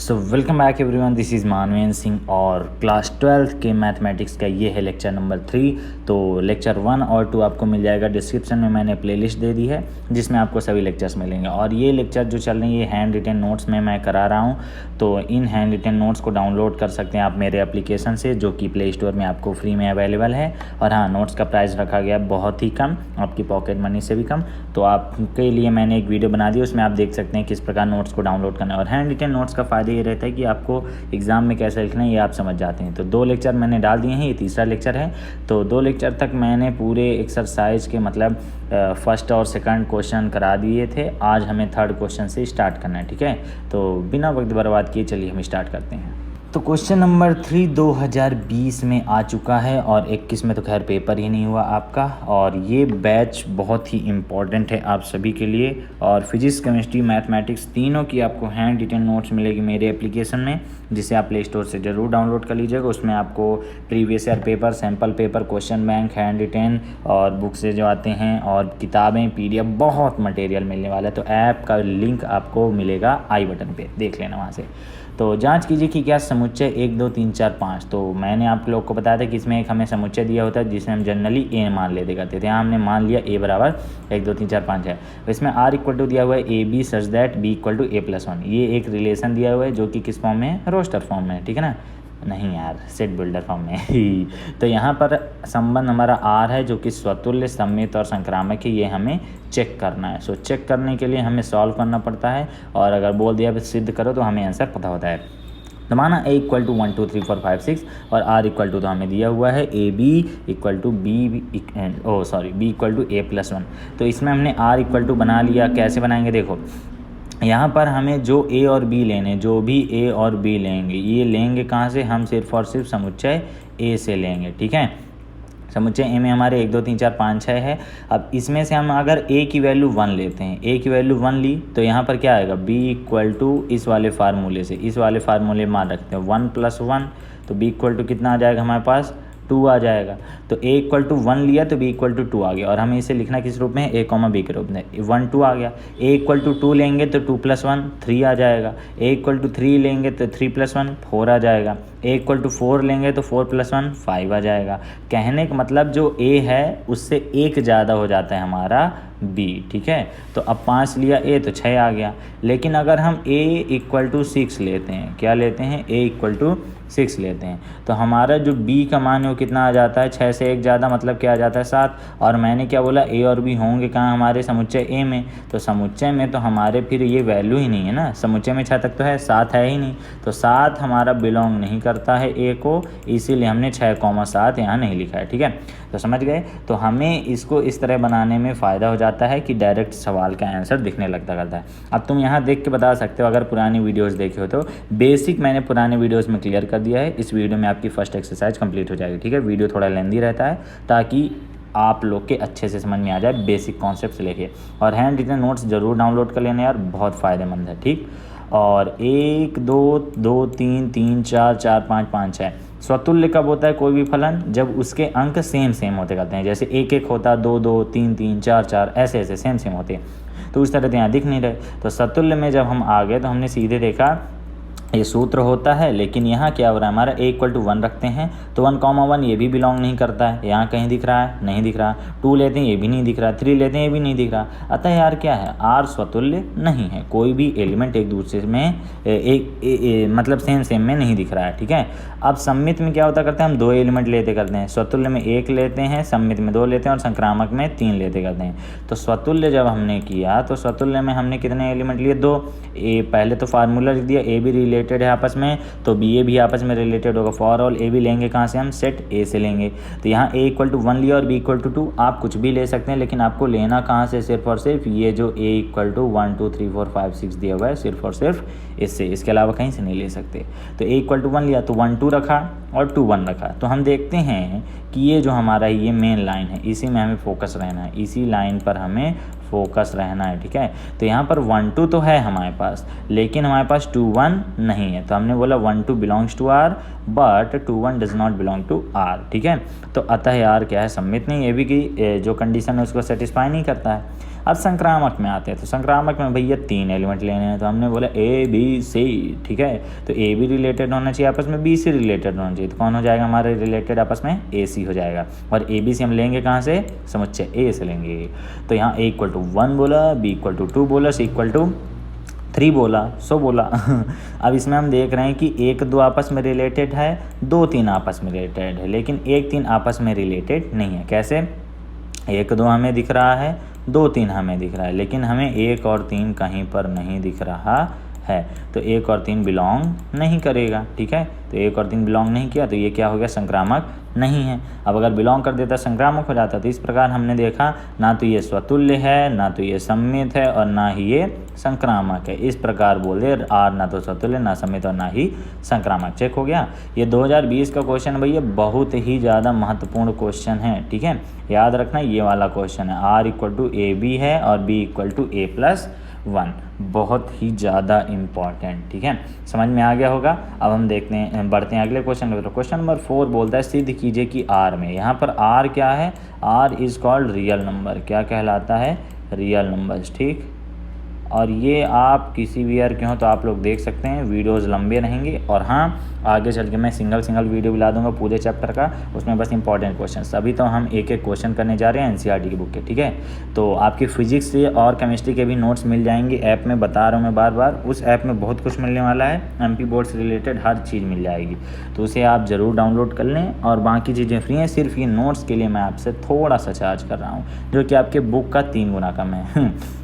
So welcome back everyone, this is Manvendra Singh और class 12 के mathematics का ये है लेक्चर नंबर 3। तो लेक्चर 1 और 2 आपको मिल जाएगा डिस्क्रिप्शन में, मैंने प्लेलिस्ट दे दी है जिसमें आपको सभी लेक्चर्स मिलेंगे। और ये लेक्चर जो चल रही है ये हैंड रिटन नोट्स में मैं करा रहा हूँ। तो इन हैंड रिटन नोट्स को डाउनलोड कर सकते हैं आप मेरे एप्लीकेशन से, जो कि प्ले स्टोर में आपको फ्री में अवेलेबल है। और हाँ, नोट्स का प्राइस रखा गया बहुत ही कम, आपकी पॉकेट मनी से भी कम। तो आपके लिए मैंने एक वीडियो बना दी, उसमें आप देख सकते हैं किस प्रकार नोट्स को डाउनलोड करना है। और हैंड रिटन नोट्स का फ़ायदा ये रहता है कि आपको एग्ज़ाम में कैसे लिखना है ये आप समझ जाते हैं। तो 2 लेक्चर मैंने डाल दिए हैं, ये तीसरा लेक्चर है। तो 2 लेक्चर तक मैंने पूरे एक्सरसाइज के मतलब फर्स्ट और सेकंड क्वेश्चन करा दिए थे। आज हमें थर्ड क्वेश्चन से स्टार्ट करना है, ठीक है। तो बिना वक्त बर्बाद किए चलिए हम स्टार्ट करते हैं। तो क्वेश्चन नंबर 3 2020 में आ चुका है और 21 में तो खैर पेपर ही नहीं हुआ आपका। और ये बैच बहुत ही इम्पॉर्टेंट है आप सभी के लिए। और फिजिक्स, केमिस्ट्री, मैथमेटिक्स तीनों की आपको हैंड रिटन नोट्स मिलेगी मेरे एप्लीकेशन में, जिसे आप प्ले स्टोर से ज़रूर डाउनलोड कर लीजिएगा। उसमें आपको previous year paper, sample paper, question bank, handwritten और बुक से जो आते हैं और किताबें, PDF, बहुत मटेरियल मिलने वाला है। तो ऐप का लिंक आपको मिलेगा आई बटन पे, देख लेना वहाँ से। तो जांच कीजिए कि क्या समुच्चय 1 2 3 4 5। तो मैंने आप लोग को बताया था कि इसमें एक हमें समुच्चय दिया होता है जिसे हम जनरली ए मान लेते करते थे। यहाँ हमने मान लिया ए बराबर 1 2 3 4 5 है। इसमें आर इक्वल टू दिया हुआ है A B such that B equal to A+1। ये एक रिलेशन दिया हुआ है जो कि किस फॉर्म में है, रोस्टर फॉर्म में है, ठीक है ना, नहीं यार सेट बिल्डर फॉर्म में। तो यहाँ पर संबंध हमारा आर है जो कि स्वतुल्य, सममित और संक्रामक है, ये हमें चेक करना है। सो चेक करने के लिए हमें सॉल्व करना पड़ता है, और अगर बोल दिया सिद्ध करो तो हमें आंसर पता होता है। तो माना A इक्वल टू 1 2 3 4 5 6 और R इक्वल टू तो हमें दिया हुआ है AB equal to B equal to A+1। तो इसमें हमने R इक्वल टू बना लिया। कैसे बनाएंगे देखो, यहाँ पर हमें जो A और B लेने, जो भी A और B लेंगे, ये लेंगे कहाँ से, हम सिर्फ और सिर्फ समुच्चय A से लेंगे, ठीक है। समुच्चय A में हमारे 1 2 3 4 5 6 है। अब इसमें से हम अगर A की वैल्यू 1 लेते हैं, A की वैल्यू 1 ली तो यहाँ पर क्या आएगा, B इक्वल टू इस वाले फार्मूले से, इस वाले फार्मूले मान रखते हैं 1 + 1, तो B इक्वल टू कितना आ जाएगा हमारे पास, 2 आ जाएगा। तो A इक्वल टू 1 लिया तो B इक्वल टू 2 आ गया। और हमें इसे लिखना किस रूप में है, A, B के रूप में, 1 2 आ गया। A इक्वल टू 2 लेंगे तो 2 + 1 3 आ जाएगा। A इक्वल टू 3 लेंगे तो 3 + 1 4 आ जाएगा। A इक्वल टू 4 लेंगे तो 4 + 1 5 आ जाएगा। कहने का मतलब जो A है उससे 1 ज़्यादा हो जाता है हमारा B, ठीक है। तो अब 5 लिया A तो 6 आ गया। लेकिन अगर हम A इक्वल टू 6 लेते हैं, क्या लेते हैं, A इक्वल टू 6 लेते हैं, तो हमारा जो B का मान है वो कितना आ जाता है, 6 से 1 ज़्यादा, मतलब क्या आ जाता है 7। और मैंने क्या बोला, A और B होंगे कहाँ, हमारे समुच्चय A में। तो समुच्चय में तो हमारे फिर ये वैल्यू ही नहीं है ना, समुच्चय में 6 तक तो है, 7 है ही नहीं। तो 7 हमारा बिलोंग नहीं करता है A को, इसीलिए हमने 6,7 यहाँ नहीं लिखा है, ठीक है। तो समझ गए। तो हमें इसको इस तरह बनाने में फ़ायदा हो जाता है कि डायरेक्ट सवाल का आंसर दिखने लगता करता है। अब तुम यहाँ देख के बता सकते हो, अगर पुरानी वीडियोस देखे हो तो बेसिक मैंने पुराने वीडियोस में क्लियर कर दिया है। इस वीडियो में आपकी फर्स्ट एक्सरसाइज कंप्लीट हो जाएगी, ठीक है। वीडियो थोड़ा लेंदी रहता है ताकि आप लोग के अच्छे से समझ में आ जाए बेसिक कॉन्सेप्ट लेके। और हैंड रिटन नोट्स ज़रूर डाउनलोड कर लेना यार, बहुत फ़ायदेमंद है, ठीक। और 1 2 2 3 3 4 4 5 5 6 स्वतुल्य कब होता है कोई भी फलन, जब उसके अंक सेम होते करते हैं। जैसे 1 1 होता, 2 2 3 3 4 4 ऐसे सेम होते हैं। तो उस तरह से यहाँ दिख नहीं रहे। तो स्वतुल्य में जब हम आ गए तो हमने सीधे देखा ये सूत्र होता है। लेकिन यहाँ क्या हो रहा है, हमारा A इक्वल टू 1 रखते हैं तो 1,1 ये भी बिलोंग नहीं करता है, यहाँ कहीं दिख रहा है, नहीं दिख रहा। 2 लेते हैं ये भी नहीं दिख रहा, 3 लेते हैं ये भी नहीं दिख रहा। अतः यार क्या है, R स्वतुल्य नहीं है, कोई भी एलिमेंट एक दूसरे में मतलब सेम में नहीं दिख रहा है, ठीक है। अब सममित में क्या होता करते हैं, हम 2 एलिमेंट लेते करते हैं। स्वतुल्य में 1 लेते हैं, सममित में 2 लेते हैं और संक्रामक में 3 लेते करते हैं। तो स्वतुल्य जब हमने किया तो स्वतुल्य में हमने कितने एलिमेंट लिए, 2। पहले तो फार्मूला लिख दिया, A भी रिलेटेड है आपस में तो BA भी आपस में रिलेटेड होगा। फॉर ऑल A भी लेंगे कहाँ से, हम सेट A से लेंगे। तो यहाँ A इक्वल टू 1 लिया और B इक्वल टू 2, आप कुछ भी ले सकते हैं, लेकिन आपको लेना कहाँ से, सिर्फ और सिर्फ ये जो A इक्वल टू 1 2 3 4 5 6 दिया हुआ है, सिर्फ और सिर्फ इससे, इसके अलावा कहीं से नहीं ले सकते। तो A इक्वल टू 1 लिया तो 1 2 रखा और 2 1 रखा। तो हम देखते हैं कि ये जो हमारा ये मेन लाइन है, इसी में हमें फोकस रहना है, इसी लाइन पर हमें फोकस रहना है, ठीक है। तो यहाँ पर 1 2 तो है हमारे पास, लेकिन हमारे पास 2 1 नहीं है। तो हमने बोला 1 2 belongs to R but 2 1 does not belong to R, ठीक है। तो अतः यार क्या है, सम्मित नहीं, ये भी कि जो कंडीशन है उसको सेटिस्फाई नहीं करता है। अब संक्रामक में आते हैं, तो संक्रामक में भैया 3 एलिमेंट लेने हैं, तो हमने बोला ए बी सी, ठीक है। तो ए बी रिलेटेड होना चाहिए आपस में, बी सी रिलेटेड होना चाहिए, तो कौन हो जाएगा हमारे रिलेटेड आपस में, ए सी हो जाएगा। और ए बी सी हम लेंगे कहाँ से, समुच्चय ए से लेंगे। तो यहाँ ए इक्वल टू 1 बोला, बी इक्वल टू 2 बोला, सी इक्वल टू 3 बोला, 100 बोला। अब इसमें हम देख रहे हैं कि 1 2 आपस में रिलेटेड है, 2 3 आपस में रिलेटेड है, लेकिन 1 3 आपस में रिलेटेड नहीं है। कैसे, 1 2 हमें दिख रहा है, 2 3 हमें दिख रहा है, लेकिन हमें 1 और 3 कहीं पर नहीं दिख रहा है, तो 1 और 3 बिलोंग नहीं करेगा, ठीक है। तो 1 और 3 बिलोंग नहीं किया, तो ये क्या हो गया, संक्रामक नहीं है। अब अगर बिलोंग कर देता संक्रामक हो जाता। तो इस प्रकार हमने देखा ना तो ये स्वतुल्य है, ना तो ये सम्मित है, और ना ही ये संक्रामक है। इस प्रकार बोल दे, आर ना तो स्वतुल्य, ना सम्मित और ना ही संक्रामक। चेक हो गया। ये 2020 का क्वेश्चन भैया बहुत ही ज़्यादा महत्वपूर्ण क्वेश्चन है, ठीक है। याद रखना ये वाला क्वेश्चन है, R equal to A B है और B equal to A plus 1, बहुत ही ज़्यादा इम्पॉर्टेंट, ठीक है। समझ में आ गया होगा। अब हम देखते हैं, बढ़ते हैं अगले क्वेश्चन में। तो क्वेश्चन नंबर 4 बोलता है सिद्ध कीजिए कि आर में, यहाँ पर आर क्या है, R is called real number. क्या कहलाता है, रियल नंबर्स, ठीक। और ये आप किसी भी ईयर के हों तो आप लोग देख सकते हैं, वीडियोस लंबे रहेंगे। और हाँ, आगे चल के मैं सिंगल वीडियो भी ला दूंगा पूरे चैप्टर का, उसमें बस इंपॉर्टेंट क्वेश्चन। अभी तो हम एक एक क्वेश्चन करने जा रहे हैं एनसीईआरटी की बुक के, ठीक है। तो आपकी फिजिक्स से और केमिस्ट्री के भी नोट्स मिल जाएंगे ऐप में, बता रहा हूँ मैं बार बार। उस ऐप में बहुत कुछ मिलने वाला है, एमपी बोर्ड से रिलेटेड हर चीज़ मिल जाएगी, तो उसे आप ज़रूर डाउनलोड कर लें। और बाकी चीज़ें फ्री हैं, सिर्फ ये नोट्स के लिए मैं आपसे थोड़ा सा चार्ज कर रहा हूँ, जो कि आपके बुक का 3 गुना कम है।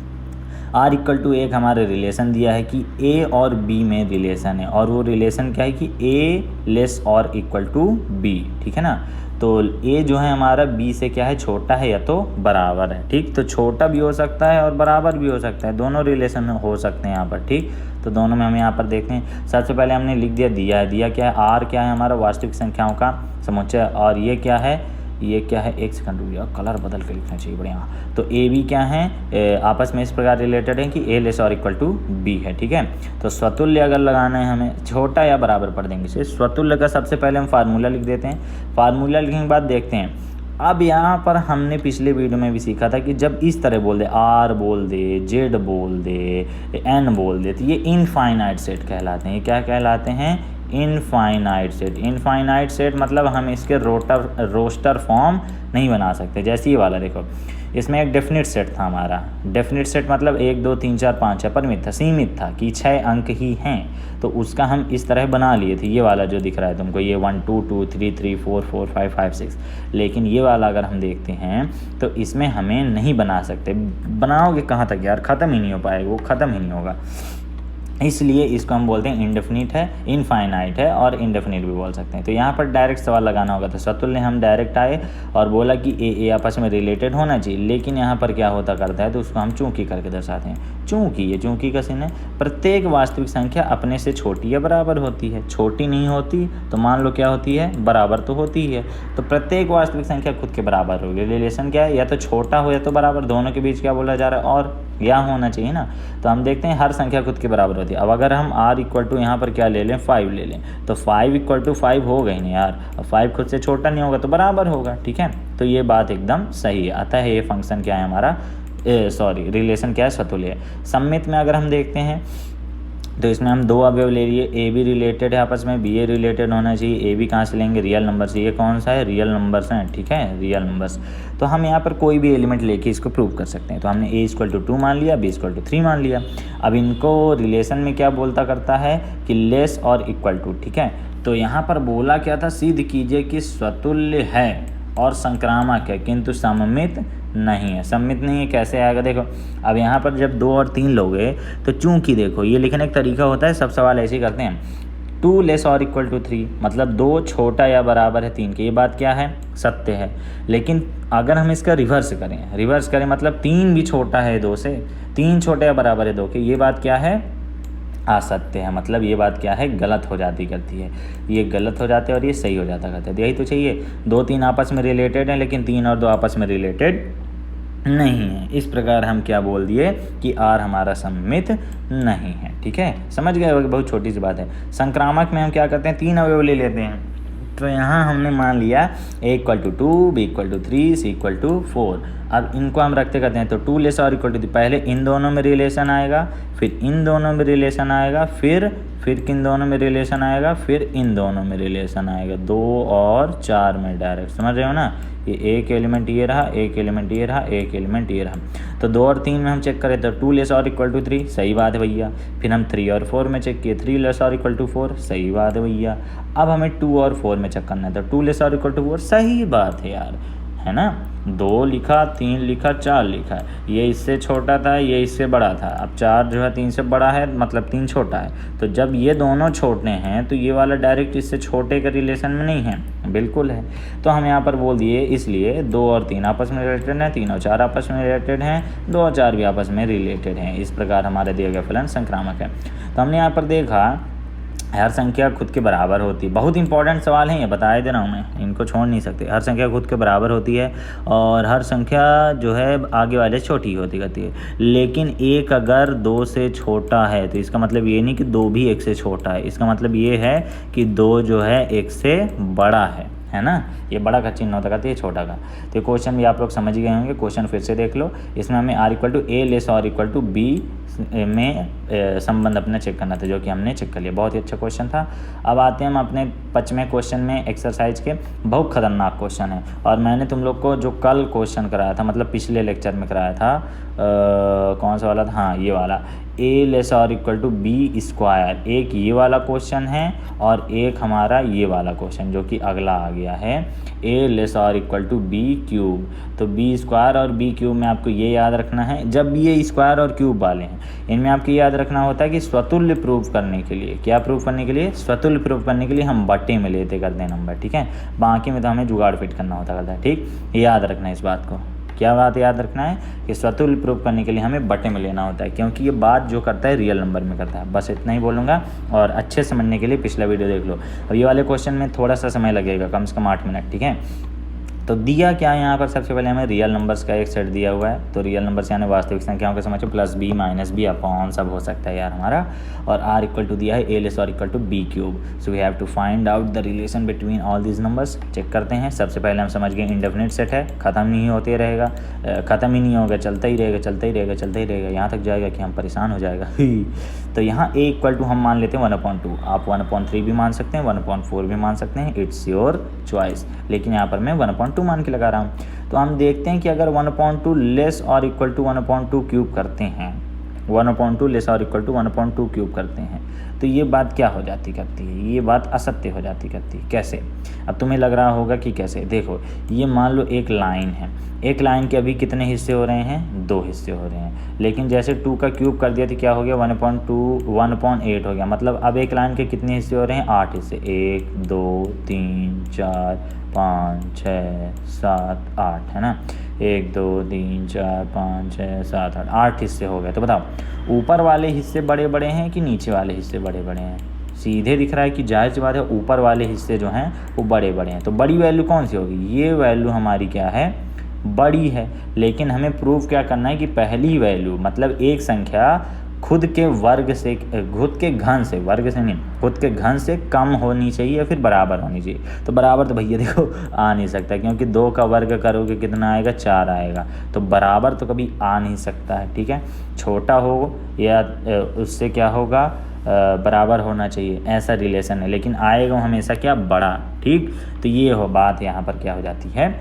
आर इक्वल टू एक हमारे रिलेशन दिया है कि ए और बी में रिलेशन है, और वो रिलेशन क्या है कि ए लेस और इक्वल टू बी, ठीक है ना। तो ए जो है हमारा बी से क्या है, छोटा है या तो बराबर है, ठीक। तो छोटा भी हो सकता है और बराबर भी हो सकता है, दोनों रिलेशन हो सकते हैं यहाँ पर, ठीक। तो दोनों में हम यहाँ पर देखते हैं। सबसे पहले हमने लिख दिया क्या है, आर क्या है हमारा, वास्तविक संख्याओं का समुच्चय। और ये क्या है, ये क्या है, एक सेकंड रुकिए, कलर बदल के लिखना चाहिए बढ़िया। तो ए बी क्या है, आपस में इस प्रकार रिलेटेड है कि ए लेस और इक्वल टू बी है, ठीक है। तो स्वतुल्य अगर लगाना है हमें, छोटा या बराबर पढ़ देंगे इसे। स्वतुल्य का सबसे पहले हम फार्मूला लिख देते हैं। फार्मूला लिखने के बाद देखते हैं। अब यहाँ पर हमने पिछले वीडियो में भी सीखा था कि जब इस तरह बोल दे, आर बोल दे, जेड बोल दे, एन बोल दे, तो ये इनफाइनाइट सेट कहलाते हैं। ये क्या कहलाते हैं, इनफाइनाइट सेट। इनफाइनाइट सेट मतलब हम इसके रोस्टर फॉर्म नहीं बना सकते। जैसे ये वाला देखो, इसमें एक डेफिनेट सेट था हमारा। डेफिनेट सेट मतलब 1 2 3 4 5 है, परिमित था, सीमित था कि 6 अंक ही हैं, तो उसका हम इस तरह बना लिए थे। ये वाला जो दिख रहा है तुमको, ये 1 2 2 3 3 4 4 5 5 6। लेकिन ये वाला अगर हम देखते हैं तो इसमें हमें नहीं बना सकते। बनाओगे कहाँ तक यार, ख़त्म ही नहीं हो पाएगा, वो ख़त्म ही नहीं होगा। इसलिए इसको हम बोलते हैं इंडेफिनिट है, इनफाइनाइट है, और इंडेफिनिट भी बोल सकते हैं। तो यहाँ पर डायरेक्ट सवाल लगाना होगा। तो स्वतुल्य हम डायरेक्ट आए और बोला कि ए आपस में रिलेटेड होना चाहिए, लेकिन यहाँ पर क्या होता करता है, तो उसको हम चूंकि करके दर्शाते हैं। चूंकि, ये चूंकि का चिन्ह है। प्रत्येक वास्तविक संख्या अपने से छोटी या बराबर होती है। छोटी नहीं होती तो मान लो क्या होती है, बराबर तो होती ही है। तो प्रत्येक वास्तविक संख्या खुद के बराबर होगी। रिलेशन क्या है, या तो छोटा हो या तो बराबर, दोनों के बीच क्या बोला जा रहा है, और या होना चाहिए ना। तो हम देखते हैं हर संख्या खुद के बराबर होती है। अब अगर हम r इक्वल टू यहाँ पर क्या ले लें, 5 ले लें, तो 5 इक्वल टू 5 हो गई नहीं यार। अब 5 खुद से छोटा नहीं होगा तो बराबर होगा, ठीक है। तो ये बात एकदम सही है। अतः ये फंक्शन क्या है हमारा, रिलेशन क्या है, स्वतुल्य है। सम्मित में अगर हम देखते हैं तो इसमें हम 2 अवयव ले लिए, ए बी रिलेटेड है आपस में, बी ए रिलेटेड होना चाहिए। ए बी कहाँ से लेंगे, रियल नंबर से। ये कौन सा है, रियल नंबर्स हैं, ठीक है, रियल नंबर्स। तो हम यहाँ पर कोई भी एलिमेंट लेके इसको प्रूव कर सकते हैं। तो हमने ए इक्वल टू 2 मान लिया, बी इक्वल टू 3 मान लिया। अब इनको रिलेशन में क्या बोलता करता है कि लेस और इक्वल टू, ठीक है। तो यहाँ पर बोला क्या था, सिद्ध कीजिए कि स्वतुल्य है और संक्रामक है किंतु सममित नहीं है। सम्मित नहीं है कैसे आएगा, देखो। अब यहाँ पर जब 2 और 3 लोगे तो चूंकि देखो, ये लिखने का तरीका होता है, सब सवाल ऐसे ही करते हैं। 2 लेस और इक्वल टू 3 मतलब 2 छोटा या बराबर है 3 के। ये बात क्या है, सत्य है। लेकिन अगर हम इसका रिवर्स करें मतलब 3 भी छोटा है 2 से, 3 छोटा या बराबर है 2 के, ये बात क्या है, असत्य है। मतलब ये बात क्या है, गलत हो जाती करती है। ये गलत हो जाते हैं और ये सही हो जाता करता है। यही तो चाहिए, 2 3 आपस में रिलेटेड हैं, लेकिन 3 और 2 आपस में रिलेटेड नहीं है। इस प्रकार हम क्या बोल दिए कि आर हमारा सम्मित नहीं है, ठीक है। समझ गए, बहुत छोटी सी बात है। संक्रामक में हम क्या करते हैं, 3 अवयव ले लेते हैं। तो यहाँ हमने मान लिया a equal to 2, b equal to 3, c equal to 4। अब इनको हम रखते करते हैं तो 2 लेस और इक्वल टू, पहले इन दोनों में रिलेशन आएगा, फिर इन दोनों में रिलेशन आएगा, फिर किन दोनों में रिलेशन आएगा, फिर इन दोनों में रिलेशन आएगा, 2 और 4 में डायरेक्ट, समझ रहे हो ना। ये एक एलिमेंट ये रहा, एक एलिमेंट ये रहा, एक एलिमेंट ये रहा। तो 2 और 3 में हम चेक करें तो 2 लेस और इक्वल टू 3, सही बात है भैया। फिर हम 3 और 4 में चेक किए, 3 लेस और इक्वल टू 4, सही बात है भैया। अब हमें 2 और 4 में चेक करना है तो 2 लेस और इक्वल टू 4, सही बात है यार, है ना। 2 लिखा, 3 लिखा, 4 लिखा, ये इससे छोटा था, ये इससे बड़ा था। अब 4 जो है 3 से बड़ा है, मतलब 3 छोटा है। तो जब ये दोनों छोटे हैं तो ये वाला डायरेक्ट इससे छोटे के रिलेशन में नहीं है, बिल्कुल है। तो हम यहाँ पर बोल दिए, इसलिए 2 और 3 आपस में रिलेटेड हैं, 3 और 4 आपस में रिलेटेड हैं, 2 और 4 भी आपस में रिलेटेड हैं। इस प्रकार हमारे दिया गया फलन संक्रामक है। तो हमने यहाँ पर देखा हर संख्या खुद के बराबर होती है। बहुत इंपॉर्टेंट सवाल है ये, बता दे रहा हूँ मैं, इनको छोड़ नहीं सकते। हर संख्या खुद के बराबर होती है और हर संख्या जो है आगे वाले छोटी होती रहती है। लेकिन एक अगर 2 से छोटा है तो इसका मतलब ये नहीं कि 2 भी 1 से छोटा है, इसका मतलब ये है कि 2 जो है 1 से बड़ा है ना। ये बड़ा का चिन्ह होता है, ये छोटा का। तो क्वेश्चन भी आप लोग समझ गए होंगे, क्वेश्चन फिर से देख लो। इसमें हमें r equal to A less और इक्वल टू बी में संबंध अपने चेक करना था, जो कि हमने चेक कर लिया। बहुत ही अच्छा क्वेश्चन था। अब आते हैं हम अपने 5वें क्वेश्चन में एक्सरसाइज के। बहुत खतरनाक क्वेश्चन है और मैंने तुम लोग को जो कल क्वेश्चन कराया था, मतलब पिछले लेक्चर में कराया था, कौन सा वाला था, हाँ ये वाला, ए लेस और इक्वल टू बी स्क्वायर। एक ये वाला क्वेश्चन है और एक हमारा ये वाला क्वेश्चन जो कि अगला आ गया है, ए लेस और इक्वल टू बी क्यूब। तो बी स्क्वायर और बी क्यूब में आपको ये याद रखना है, जब ये स्क्वायर और क्यूब वाले हैं इनमें आपको याद रखना होता है कि स्वतुल्य प्रूव करने के लिए, क्या प्रूव करने के लिए, स्वतुल्य प्रूव करने के लिए हम बटे में लेते करते हैं नंबर, ठीक है। बाकी में तो हमें जुगाड़ फिट करना होता करता है, ठीक। याद रखना है इस बात को। क्या बात याद रखना है कि स्वतुल्य प्रूफ करने के लिए हमें बटे में लेना होता है, क्योंकि ये बात जो करता है रियल नंबर में करता है। बस इतना ही बोलूँगा और अच्छे समझने के लिए पिछला वीडियो देख लो। अब ये वाले क्वेश्चन में थोड़ा सा समय लगेगा, कम से कम 8 मिनट, ठीक है। तो दिया क्या है यहाँ पर, सबसे पहले हमें रियल नंबर्स का एक सेट दिया हुआ है। तो रियल नंबर्स यानी वास्तविक संख्याओं के समझो, plus B minus B upon सब हो सकता है यार हमारा। और आर इक्वल टू दिया है ए लेस और equal to B cube. So we have to find out the relation between all these numbers. Check करते हैं। सबसे पहले हम समझ गए इंडेफिनिट सेट है, ख़त्म नहीं होते रहेगा, ख़त्म ही नहीं होगा, चलता ही रहेगा, चलता ही रहेगा, चलता ही रहेगा, यहाँ तक जाएगा कि हम परेशान हो जाएगा। तो यहाँ ए इक्वल टू हम मान लेते हैं 1/2। आप 1/3 भी मान सकते हैं, 1/4 भी मान सकते हैं, इट्स योर चॉइस। लेकिन यहाँ पर मैं 1/2 मान के लगा रहा हूँ। तो हम देखते हैं कि अगर 1/2 लेस और इक्वल टू 1/2 क्यूब करते हैं, 1/2 लेस और इक्वल टू 1/2 क्यूब करते हैं, तो ये बात क्या हो जाती करती है, ये बात असत्य हो जाती करती है। कैसे? अब तुम्हें लग रहा होगा कि कैसे। देखो, ये मान लो एक लाइन है, एक लाइन के अभी कितने हिस्से हो रहे हैं, 2 हिस्से हो रहे हैं। लेकिन जैसे 2 का क्यूब कर दिया तो क्या हो गया, 1/8 हो गया। मतलब अब एक लाइन के कितने हिस्से हो रहे हैं, 8 हिस्से। 1 2 3 4 5 6 7 8, है ना। 1 2 3 4 5 6 7 8, 8 हिस्से हो गए। तो बताओ, ऊपर वाले हिस्से बड़े बड़े हैं कि नीचे वाले हिस्से बड़े बड़े हैं? सीधे दिख रहा है कि जाहिर सी बात है ऊपर वाले हिस्से जो हैं वो बड़े बड़े हैं। तो बड़ी वैल्यू कौन सी होगी, ये वैल्यू हमारी क्या है, बड़ी है। लेकिन हमें प्रूव क्या करना है कि पहली वैल्यू, मतलब एक संख्या खुद के वर्ग से, खुद के घन से, वर्ग से नहीं, खुद के घन से कम होनी चाहिए या फिर बराबर होनी चाहिए। तो बराबर तो भैया देखो आ नहीं सकता, क्योंकि 2 का वर्ग करोगे कितना आएगा, 4 आएगा। तो बराबर तो कभी आ नहीं सकता है, ठीक है। छोटा हो या उससे क्या होगा, बराबर होना चाहिए, ऐसा रिलेशन है। लेकिन आएगा हमेशा क्या, बड़ा, ठीक। तो ये हो बात यहाँ पर क्या हो जाती है,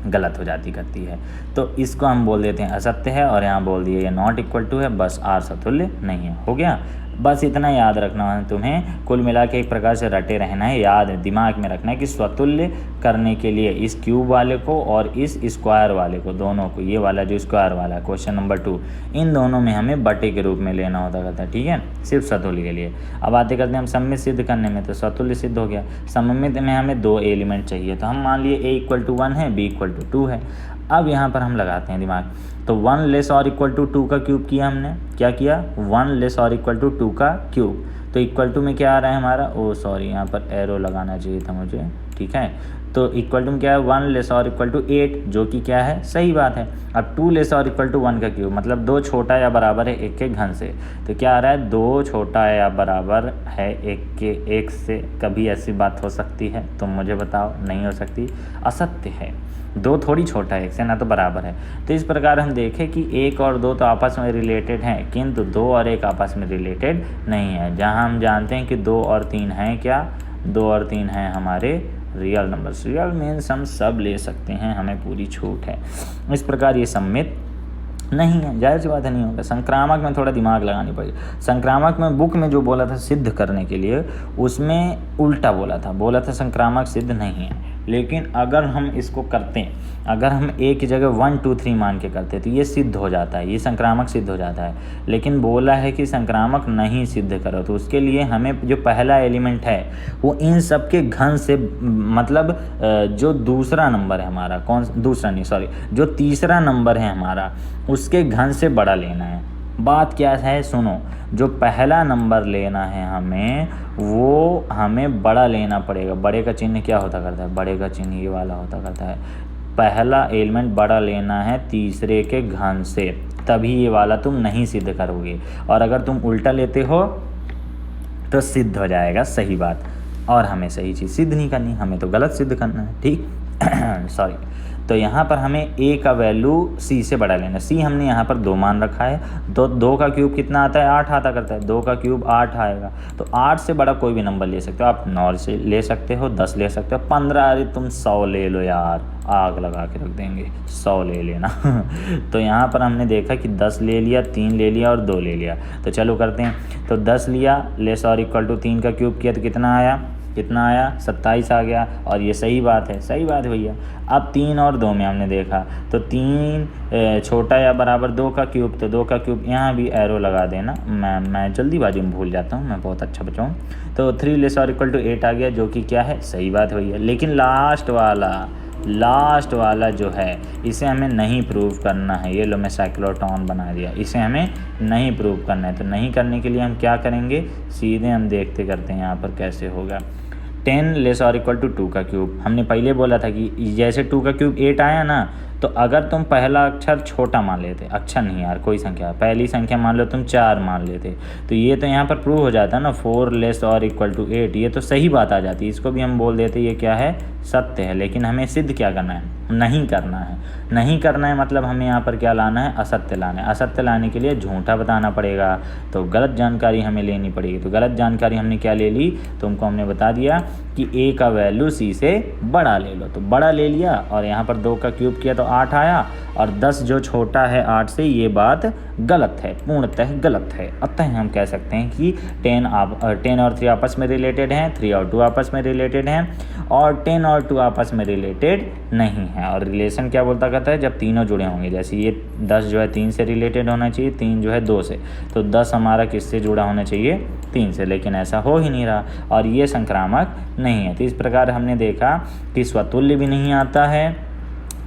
गलत हो जाती करती है। तो इसको हम बोल देते हैं असत्य है, और यहाँ बोल दिए ये नॉट इक्वल टू है, बस आर सतुल्य नहीं है। हो गया। बस इतना याद रखना है तुम्हें, कुल मिला के एक प्रकार से रटे रहना है, याद दिमाग में रखना है कि स्वतुल्य करने के लिए इस क्यूब वाले को और इस स्क्वायर वाले को, दोनों को, ये वाला जो स्क्वायर वाला है क्वेश्चन नंबर 2, इन दोनों में हमें बटे के रूप में लेना होता करता है, ठीक है, सिर्फ स्वतुल्य के लिए। अब बातें करते हैं हम सममित सिद्ध करने में। तो स्वतुल्य सिद्ध हो गया। सममित में हमें 2 एलिमेंट चाहिए, तो हम मान लिए ए इक्वल टू 1 है, बी इक्वल टू 2 है। अब यहाँ पर हम लगाते हैं दिमाग। तो 1 लेस और इक्वल टू 2 का क्यूब किया हमने, क्या किया, 1 लेस और इक्वल टू 2 का क्यूब। तो इक्वल टू में क्या आ रहा है हमारा, ओ सॉरी, यहाँ पर एरो लगाना चाहिए था मुझे, ठीक है। तो इक्वल टू क्या है 1 लेस और इक्वल टू 8, जो कि क्या है सही बात है। अब 2 लेस और इक्वल टू 1 का क्यूब मतलब 2 छोटा या बराबर है 1 के घन से। तो क्या आ रहा है 2 छोटा या बराबर है 1 के 1 से। कभी ऐसी बात हो सकती है? तुम मुझे बताओ। नहीं हो सकती, असत्य है। 2 थोड़ी छोटा है 1 से, ना तो बराबर है। तो इस प्रकार हम देखें कि 1 और 2 तो आपस में रिलेटेड हैं, किंतु 2 और 1 आपस में रिलेटेड नहीं है। जहाँ हम जानते हैं कि 2 और 3 हैं क्या, 2 और 3 हैं हमारे रियल नंबर्स। रियल मीन्स हम सब ले सकते हैं, हमें पूरी छूट है। इस प्रकार ये सम्मित नहीं है, जाहिर सी बात है नहीं होगा। संक्रामक में थोड़ा दिमाग लगानी पड़ेगी। संक्रामक में बुक में जो बोला था सिद्ध करने के लिए, उसमें उल्टा बोला था संक्रामक सिद्ध नहीं है। लेकिन अगर हम इसको करते हैं, अगर हम एक की जगह 1 2 3 मान के करते तो ये सिद्ध हो जाता है, ये संक्रामक सिद्ध हो जाता है। लेकिन बोला है कि संक्रामक नहीं सिद्ध करो, तो उसके लिए हमें जो पहला एलिमेंट है वो इन सब के घन से, मतलब जो दूसरा नंबर है हमारा, जो तीसरा नंबर है हमारा, उसके घन से बड़ा लेना है। बात क्या है सुनो, जो पहला नंबर लेना है हमें, वो हमें बड़ा लेना पड़ेगा। बड़े का चिन्ह क्या होता करता है? बड़े का चिन्ह ये वाला होता करता है। पहला एलिमेंट बड़ा लेना है तीसरे के घन से, तभी ये वाला तुम नहीं सिद्ध करोगे। और अगर तुम उल्टा लेते हो तो सिद्ध हो जाएगा, सही बात। और हमें सही चीज़ सिद्ध नहीं करनी, हमें तो गलत सिद्ध करना है, ठीक। सॉरी। तो यहाँ पर हमें a का वैल्यू c से बड़ा लेना है। c हमने यहाँ पर 2 मान रखा है। तो 2 का क्यूब कितना आता है? 8 आता करता है। 2 का क्यूब 8 आएगा। तो 8 से बड़ा कोई भी नंबर ले सकते हो आप। 9 से ले सकते हो, 10 ले सकते हो, 15। अरे तुम 100 ले लो यार, आग लगा के रख देंगे। 100 ले लेना। तो यहाँ पर हमने देखा कि 10 ले लिया, 3 ले लिया और 2 ले लिया। तो चलो करते हैं। तो 10 लिया, लेस और इक्वल टू 3 का क्यूब किया तो कितना आया? 27 आ गया। और ये सही बात है, सही बात है भैया। अब 3 और 2 में हमने देखा तो 3 छोटा या बराबर 2 का क्यूब, तो 2 का क्यूब यहाँ भी एरो लगा देना। मैं जल्दीबाजी में भूल जाता हूँ, मैं बहुत अच्छा बच्चा हूँ। तो 3 लेस और इक्वल टू 8 आ गया, जो कि क्या है? सही बात भैया। लेकिन लास्ट वाला जो है, इसे हमें नहीं प्रूव करना है। ये लो मैं साइक्लोटॉन बना दिया, इसे हमें नहीं प्रूव करना है। तो नहीं करने के लिए हम क्या करेंगे? सीधे हम देखते करते हैं यहाँ पर कैसे होगा। 10 लेस और इक्वल टू 2 का क्यूब, हमने पहले बोला था कि जैसे 2 का क्यूब 8 आया ना, तो अगर तुम पहला अक्षर छोटा मान लेते, अच्छा नहीं यार कोई संख्या, पहली संख्या मान लो तुम 4 मान लेते, तो ये तो यहाँ पर प्रूव हो जाता ना 4 लेस और इक्वल टू 8, ये तो सही बात आ जाती। इसको भी हम बोल देते ये क्या है? सत्य है। लेकिन हमें सिद्ध क्या करना है? नहीं करना है। नहीं करना है मतलब हमें यहाँ पर क्या लाना है? असत्य लाना है। असत्य लाने के लिए झूठा बताना पड़ेगा, तो गलत जानकारी हमें लेनी पड़ेगी। तो गलत जानकारी हमने क्या ले ली? तुमको हमने बता दिया कि a का वैल्यू c से बड़ा ले लो, तो बड़ा ले लिया। और यहाँ पर 2 का क्यूब किया तो 8 आया, और 10 जो छोटा है 8 से, ये बात गलत है, पूर्णतः गलत है। अतः हम कह सकते हैं कि 10 और 3 आपस में रिलेटेड हैं, 3 और 2 आपस में रिलेटेड हैं, और 10 और 2 आपस में रिलेटेड नहीं है। और रिलेशन क्या बोलता कहता है? जब तीनों जुड़े होंगे। जैसे ये 10 जो है 3 से रिलेटेड होना चाहिए, 3 जो है 2 से, तो 10 हमारा किससे जुड़ा होना चाहिए? 3 से। लेकिन ऐसा हो ही नहीं रहा, और ये संक्रामक नहीं है। तो इस प्रकार हमने देखा कि स्वतुल्य भी नहीं आता है,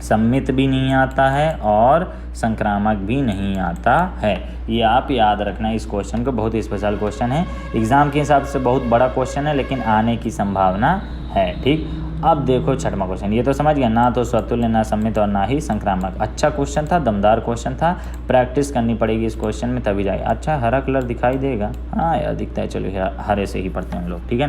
सम्मित भी नहीं आता है, और संक्रामक भी नहीं आता है। ये आप याद रखना इस क्वेश्चन को, बहुत स्पेशल क्वेश्चन है, एग्ज़ाम के हिसाब से बहुत बड़ा क्वेश्चन है, लेकिन आने की संभावना है, ठीक। अब देखो 6वां क्वेश्चन, ये तो समझ गया, ना तो स्वतुल्य, ना सम्मित और ना ही संक्रामक। अच्छा क्वेश्चन था, दमदार क्वेश्चन था, प्रैक्टिस करनी पड़ेगी इस क्वेश्चन में तभी जाए। अच्छा हरा कलर दिखाई देगा? हाँ यार दिखता है, चलो हरे से ही पढ़ते हैं हम लोग, ठीक है।